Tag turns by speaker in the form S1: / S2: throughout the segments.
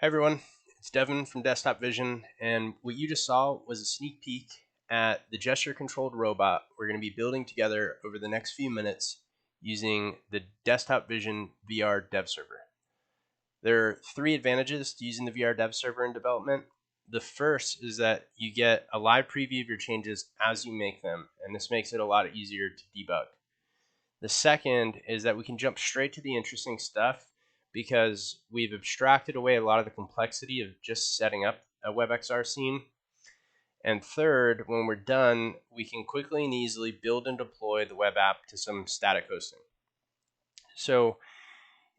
S1: Hey everyone, it's Devin from Desktop Vision, and what you just saw was a sneak peek at the gesture-controlled robot we're going to be building together over the next few minutes using the Desktop Vision VR Dev Server. There are three advantages to using the VR Dev Server in development. The first is that you get a live preview of your changes as you make them, and this makes it a lot easier to debug. The second is that we can jump straight to the interesting stuff because we've abstracted away a lot of the complexity of just setting up a WebXR scene. And third, when we're done, we can quickly and easily build and deploy the web app to some static hosting. So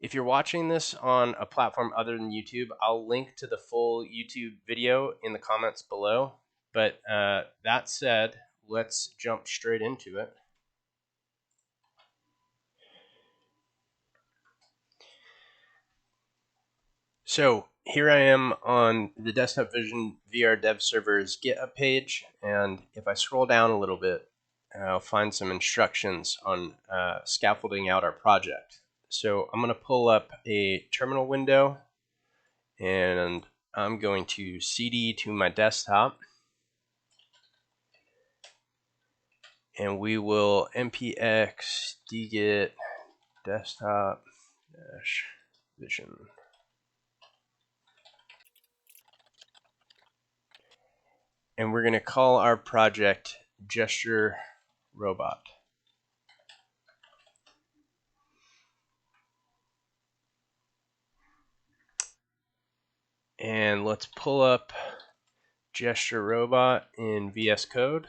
S1: if you're watching this on a platform other than YouTube, I'll link to the full YouTube video in the comments below. But that said, let's jump straight into it. So here I am on the Desktop Vision VR Dev Server's GitHub page, and if I scroll down a little bit, I'll find some instructions on scaffolding out our project. So I'm going to pull up a terminal window, and I'm going to cd to my desktop, and we will npx dgit desktop vision. And we're going to call our project Gesture Robot. And let's pull up Gesture Robot in VS Code.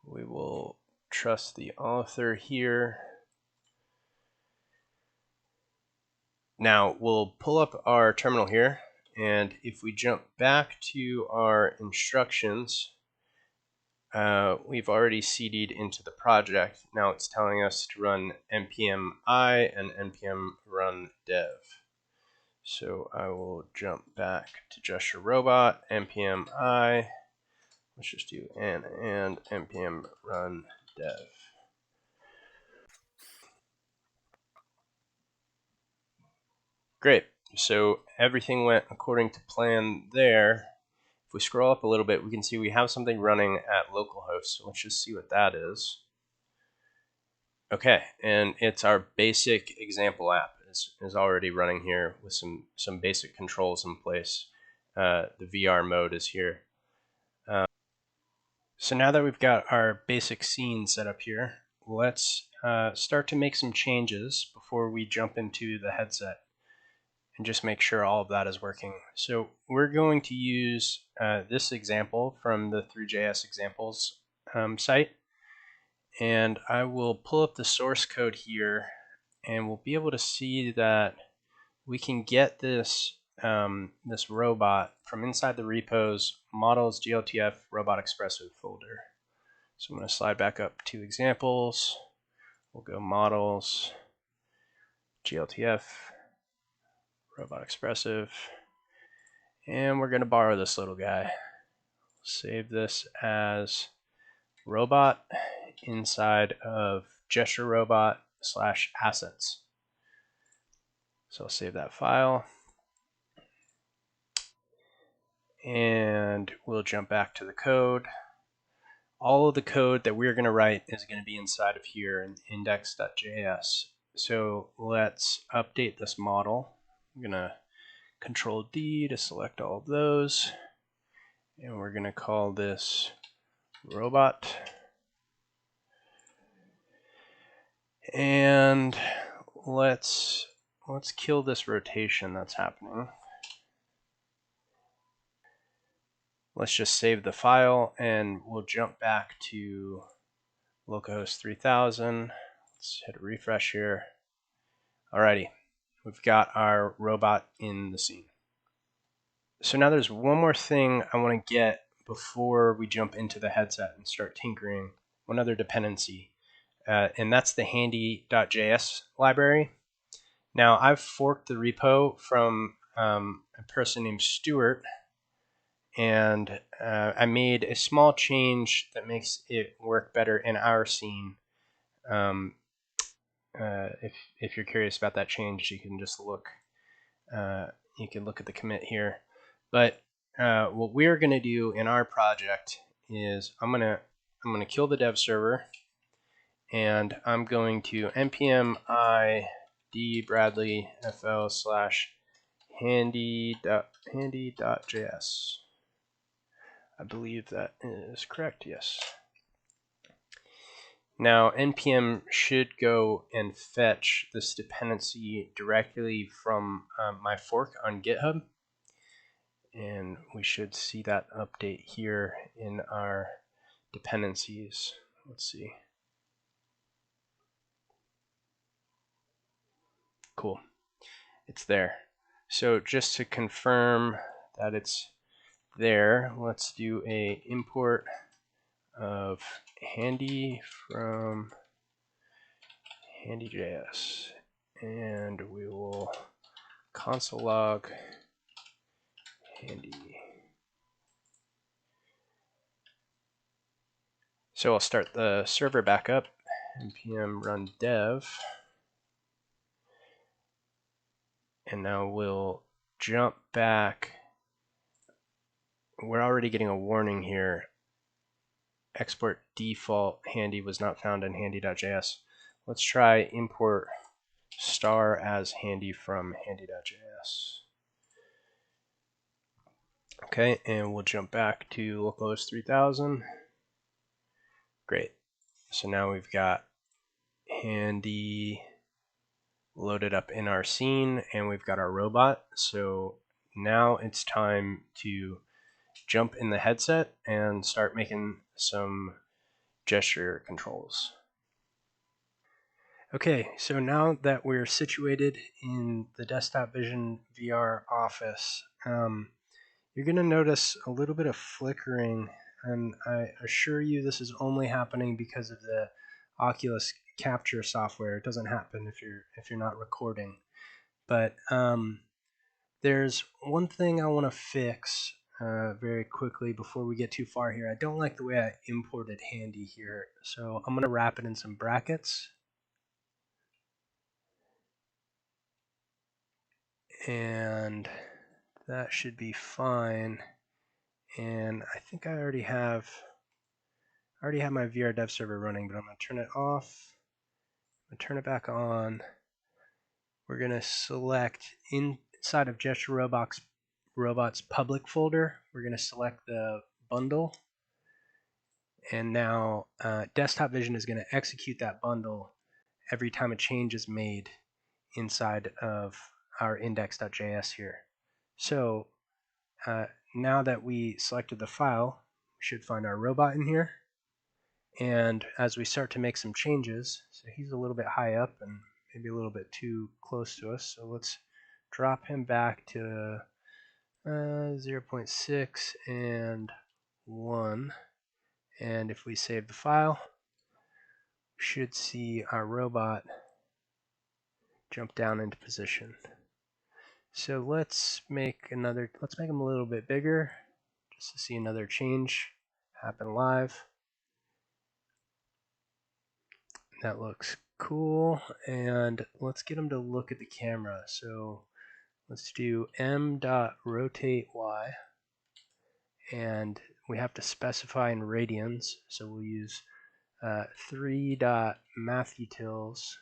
S1: We will trust the author here. Now we'll pull up our terminal here, and if we jump back to our instructions, we've already cd'd into the project. Now it's telling us to run npm I and npm run dev. So I will jump back to Gesture Robot, npm I. Let's just do and npm run dev. Great. So everything went according to plan there. If we scroll up a little bit, we can see we have something running at localhost. So let's just see what that is. Okay, and it's our basic example app is already running here with some basic controls in place. The VR mode is here. So now that we've got our basic scene set up here, let's start to make some changes before we jump into the headset and just make sure all of that is working. So we're going to use this example from the Through.js examples site, and I will pull up the source code here, and we'll be able to see that we can get this this robot from inside the repos models gltf robot expressive folder. So I'm going to slide back up to examples. We'll go models gltf robot expressive, and we're going to borrow this little guy. Save this as robot inside of gesture robot / assets. So I'll save that file, and we'll jump back to the code. All of the code that we're going to write is going to be inside of here in index.js. So let's update this model. I'm going to Control D to select all of those, and we're going to call this robot. And let's kill this rotation that's happening. Let's just save the file, and we'll jump back to localhost 3000. Let's hit a refresh here. Alrighty, we've got our robot in the scene. So now there's one more thing I want to get before we jump into the headset and start tinkering. One other dependency, and that's the handy.js library. Now I've forked the repo from a person named Stuart, and I made a small change that makes it work better in our scene. If you're curious about that change, you can just look you can look at the commit here. But what we're going to do in our project is I'm gonna kill the dev server, and I'm going to npm I d bradley fl / handy.js. I believe that is correct. Yes. Now npm should go and fetch this dependency directly from my fork on GitHub, and we should see that update here in our dependencies. Let's see. Cool. It's there. So just to confirm that it's there, let's do a import of handy from handy.js, and we will console log handy. So I'll start the server back up, npm run dev, and now we'll jump back. We're already getting a warning here. Export default handy was not found in handy.js. Let's try import star as handy from handy.js. Okay, and we'll jump back to localhost 3000. Great. So now we've got handy loaded up in our scene, and we've got our robot. So now it's time to jump in the headset and start making some gesture controls. Okay, so now that we're situated in the Desktop Vision VR office, you're going to notice a little bit of flickering, and I assure you this is only happening because of the Oculus capture software. It doesn't happen if you're not recording. But there's one thing I want to fix very quickly before we get too far here. I don't like the way I imported handy here, so I'm going to wrap it in some brackets. And that should be fine. And I think I already have my VR dev server running, but I'm going to turn it off. I'm going to turn it back on. We're going to select inside of Gesture Robots public folder. We're going to select the bundle. And now Desktop Vision is going to execute that bundle every time a change is made inside of our index.js here. So now that we selected the file, we should find our robot in here. And as we start to make some changes, so he's a little bit high up and maybe a little bit too close to us, so let's drop him back to 0.6 and 1. And if we save the file, we should see our robot jump down into position. So let's make him a little bit bigger just to see another change happen live. That looks cool, and let's get him to look at the camera. So let's do m.rotate y, and we have to specify in radians, so we'll use 3.mathutils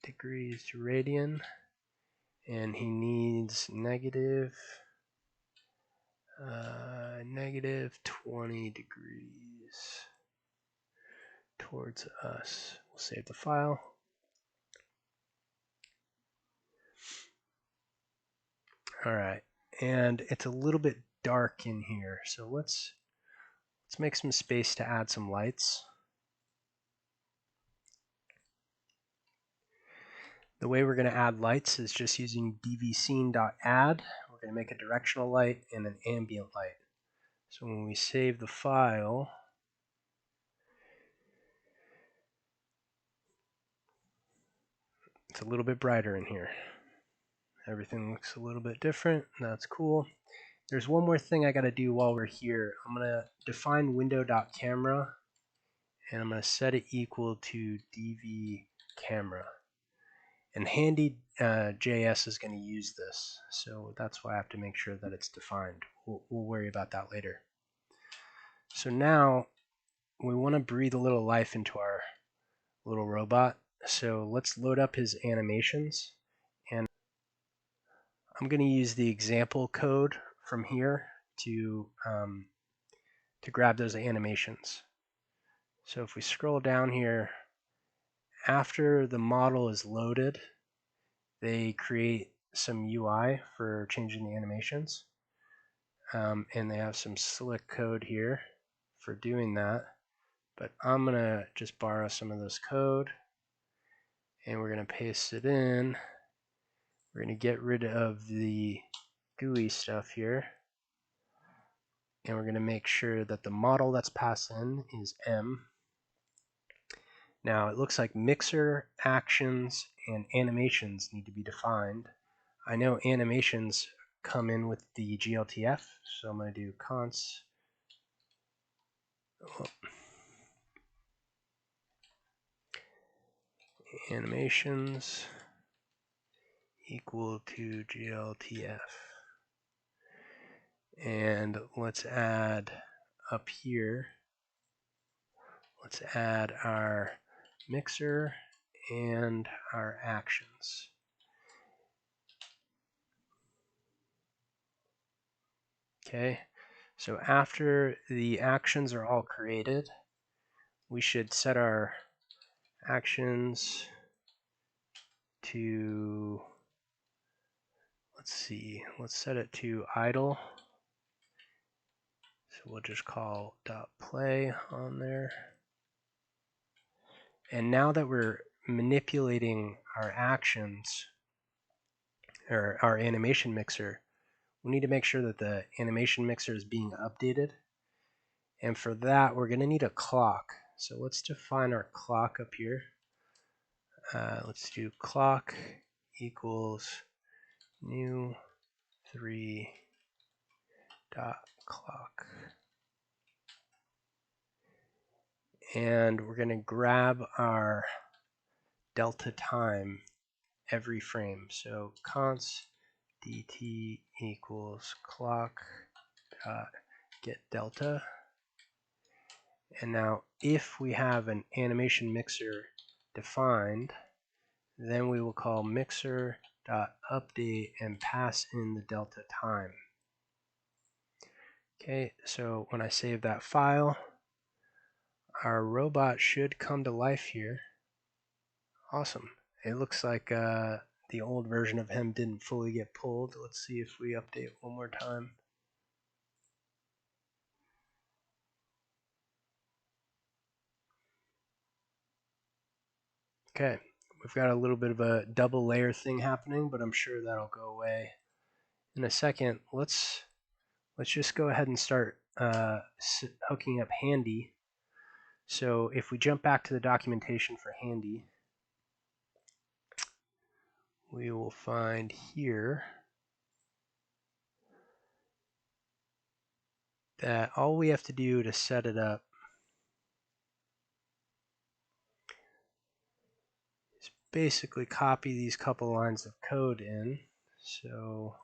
S1: degrees to radian, and he needs negative 20 degrees towards us. We'll save the file. All right, and it's a little bit dark in here, so let's make some space to add some lights. The way we're going to add lights is just using dvscene.add. We're going to make a directional light and an ambient light. So when we save the file, it's a little bit brighter in here. Everything looks a little bit different. That's cool. There's one more thing I got to do while we're here. I'm going to define window.camera, and I'm going to set it equal to dv camera. And handy.js is going to use this, so that's why I have to make sure that it's defined. We'll worry about that later. So now we want to breathe a little life into our little robot. So let's load up his animations, and I'm going to use the example code from here to grab those animations. So if we scroll down here, after the model is loaded, they create some UI for changing the animations. And they have some slick code here for doing that. But I'm going to just borrow some of this code, and we're going to paste it in. We're going to get rid of the GUI stuff here. And we're going to make sure that the model that's passed in is M. Now it looks like mixer, actions, and animations need to be defined. I know animations come in with the GLTF, so I'm going to do const animations equal to GLTF. And let's add up here, let's add our mixer and our actions. Okay, so after the actions are all created, we should set our actions to, let's see, let's set it to idle. So we'll just call .play on there. And now that we're manipulating our actions, or our animation mixer, we need to make sure that the animation mixer is being updated. And for that, we're going to need a clock. So let's define our clock up here. Let's do clock equals new 3 dot clock. And we're going to grab our delta time every frame. So const dt equals clock dot get delta. And now if we have an animation mixer defined, then we will call mixer dot update and pass in the delta time. Okay, so when I save that file, our robot should come to life here. Awesome. It looks like the old version of him didn't fully get pulled. Let's see if we update one more time. Okay, we've got a little bit of a double layer thing happening, but I'm sure that'll go away in a second. Let's just go ahead and start hooking up Handy. So if we jump back to the documentation for Handy, we will find here that all we have to do to set it up is basically copy these couple lines of code in. So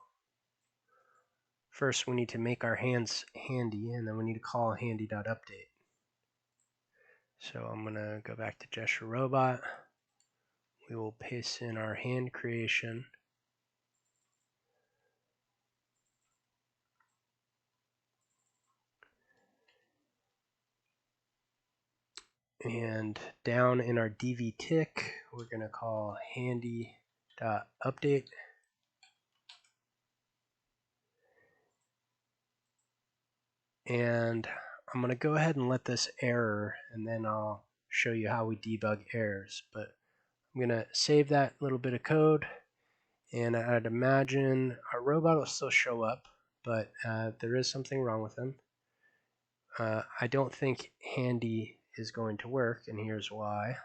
S1: first we need to make our hands handy, and then we need to call handy.update. So I'm going to go back to gesture robot. We will paste in our hand creation. And down in our DV tick, we're going to call handy.update. And I'm going to go ahead and let this error, and then I'll show you how we debug errors. But I'm going to save that little bit of code, and I'd imagine our robot will still show up, but there is something wrong with him. I don't think Handy is going to work, and here's why.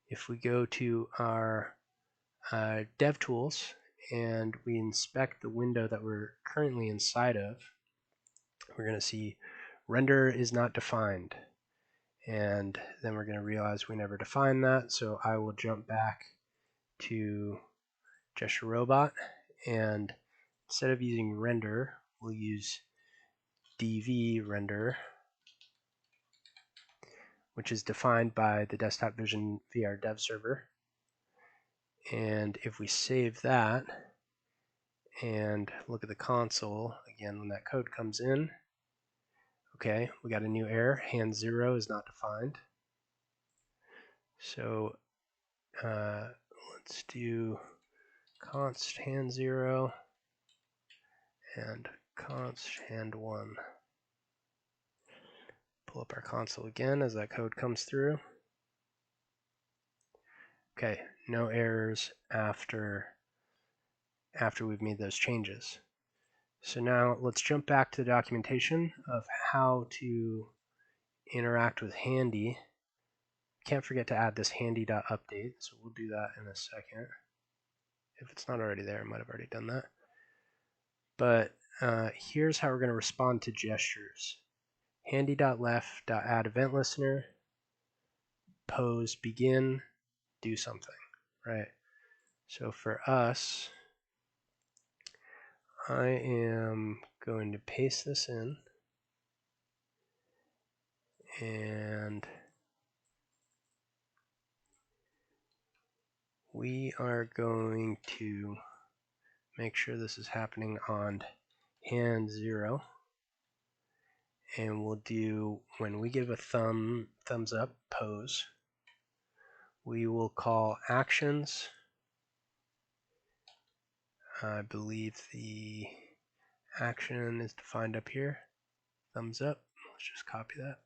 S1: If we go to our DevTools and we inspect the window that we're currently inside of, we're going to see render is not defined. And then we're going to realize we never defined that, so I will jump back to gesture robot, and instead of using render, we'll use dv render, which is defined by the Desktop Vision VR dev server. And if we save that and look at the console again when that code comes in, okay, we got a new error. Hand 0 is not defined. So let's do const hand 0 and const hand 1. Pull up our console again as that code comes through. Okay, no errors after we've made those changes. So now let's jump back to the documentation of how to interact with Handy. Can't forget to add this handy.update, so we'll do that in a second. If it's not already there, I might have already done that. But here's how we're going to respond to gestures. Handy.left.add event listener, pose begin, do something, right? So for us, I am going to paste this in, and we are going to make sure this is happening on hand 0. And we'll do, when we give a thumbs up pose, we will call actions. I believe the action is defined up here. Thumbs up. Let's just copy that.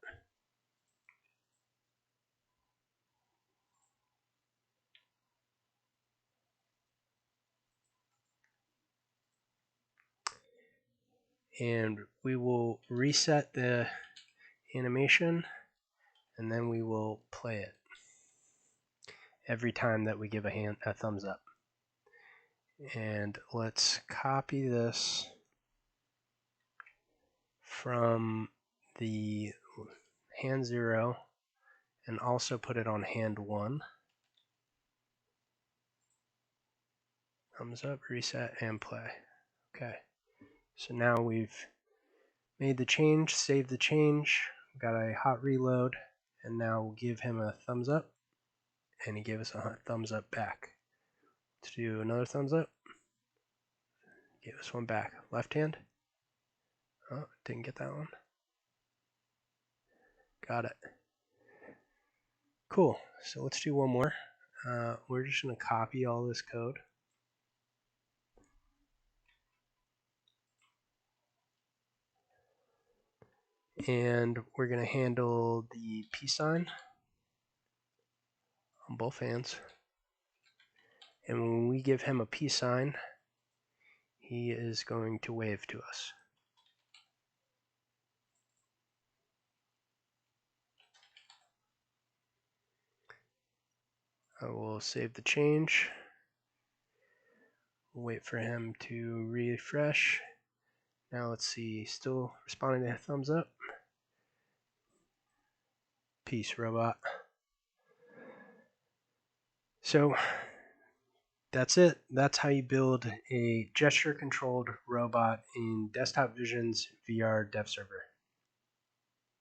S1: And we will reset the animation, and then we will play it every time that we give a thumbs up. And let's copy this from the hand 0 and also put it on hand 1. Thumbs up, reset, and play. Okay, so now we've made the change, saved the change, got a hot reload, and now we'll give him a thumbs up, and he gave us a thumbs up back. Let's do another thumbs up. Give us one back. Left hand. Oh, didn't get that one. Got it. Cool. So let's do one more. We're just going to copy all this code. And we're going to handle the peace sign on both hands. And when we give him a peace sign, he is going to wave to us. I will save the change. We'll wait for him to refresh. Now let's see, still responding to a thumbs up. Peace, robot. So that's it. That's how you build a gesture-controlled robot in Desktop Vision's VR dev server.